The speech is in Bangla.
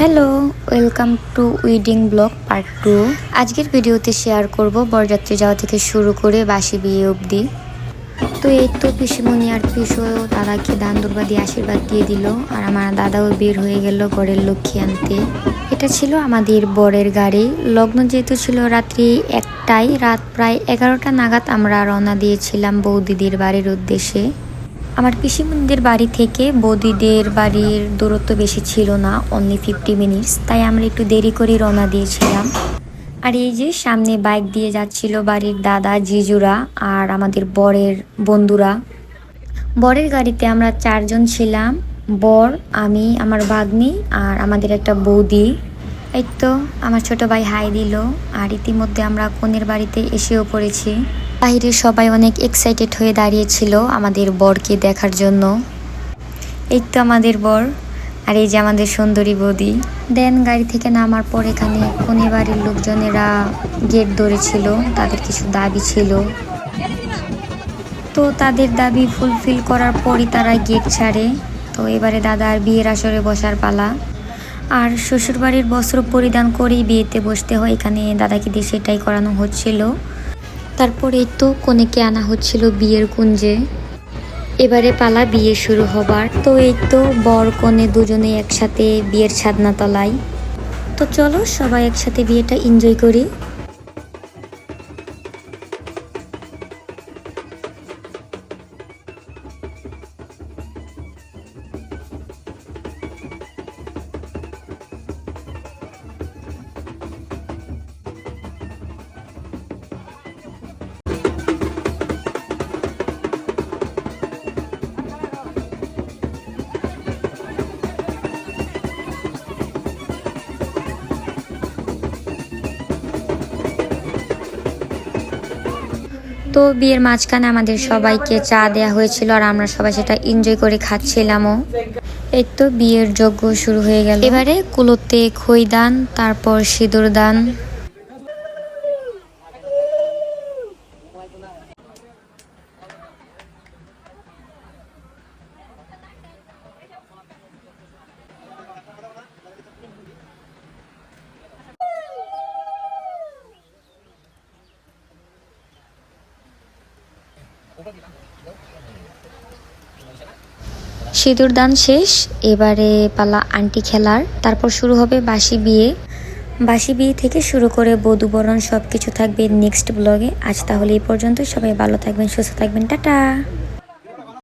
Hello, welcome to weeding blog part 2। আজকের ভিডিওতে শেয়ার করব বরযাত্রী যাওয়া থেকে শুরু করে বাসি বিয়ে অবধি। তো এই তো পিসিমণি আর পিসো দাদাকে দান দুর্বা দিয়ে আশীর্বাদ দিয়ে দিল, আর আমার দাদাও বের হয়ে গেল ঘরের লক্ষ্মী আনতে। এটা ছিল আমাদের বরের গাড়ি। লগ্ন যেহেতু ছিল রাত্রি 1টায়, রাত প্রায় 11টা নাগাদ আমরা রওনা দিয়েছিলাম বৌদিদের বাড়ির উদ্দেশ্যে। আমার পিসিমণিদের বাড়ি থেকে বৌদিদের বাড়ির দূরত্ব বেশি ছিল না, অনলি 50 মিনিটস, তাই আমরা একটু দেরি করে রওনা দিয়েছিলাম। আর এই যে সামনে বাইক দিয়ে যাচ্ছিল বাড়ির দাদা জিজুরা আর আমাদের বরের বন্ধুরা। বরের গাড়িতে আমরা 4 জন ছিলাম, বর, আমি, আমার ভাগ্নি আর আমাদের একটা বৌদি। এই তো আমার ছোট ভাই হাই দিল, আর ইতিমধ্যে আমরা কনের বাড়িতে এসেও পড়েছি। বাইরে সবাই অনেক এক্সাইটেড হয়ে দাঁড়িয়েছিল আমাদের বরকে দেখার জন্য। এই তো আমাদের বর, আর এই যে আমাদের সুন্দরী বৌদি। দেন গাড়ি থেকে নামার পর এখানে কনে বাড়ির লোকজনেরা গেট ধরেছিল, তাদের কিছু দাবি ছিল। তো তাদের দাবি ফুলফিল করার পরই তারা গেট ছাড়ে। তো এবারে দাদার বিয়ের আসরে বসার পালা, আর শ্বশুরবাড়ির বস্ত্র পরিধান করেই বিয়েতে বসতে হয়। এখানে দাদাকে দিয়ে সেটাই করানো হচ্ছিল। তারপরে তো কনেকে আনা হচ্ছিল বিয়ের কুঞ্জে। এবারে পালা বিয়ে শুরু হবার। তো এই তো বর কনে দুজনে একসাথে বিয়ের ছাদনা তলায়। তো চলো সবাই একসাথে বিয়েটা এনজয় করি। তো বিয়ের মাঝখানে আমাদের সবাইকে চা দেয়া হয়েছিল, আর আমরা সবাই সেটা এনজয় করে খাচ্ছিলামও। এই তো বিয়ের যজ্ঞ শুরু হয়ে গেল। এবারে কুলোতে খৈদান, তারপর সিঁদুর দান। সিঁদুর দান শেষ, এবারে পালা আন্টি খেলার। তারপর শুরু হবে বাসি বিয়ে। বাসি বিয়ে থেকে শুরু করে বধূবরণ সব কিছু থাকবে নেক্সট ব্লগে। আজ তাহলে এই পর্যন্ত, সবাই ভালো থাকবেন, সুস্থ থাকবেন, টাটা।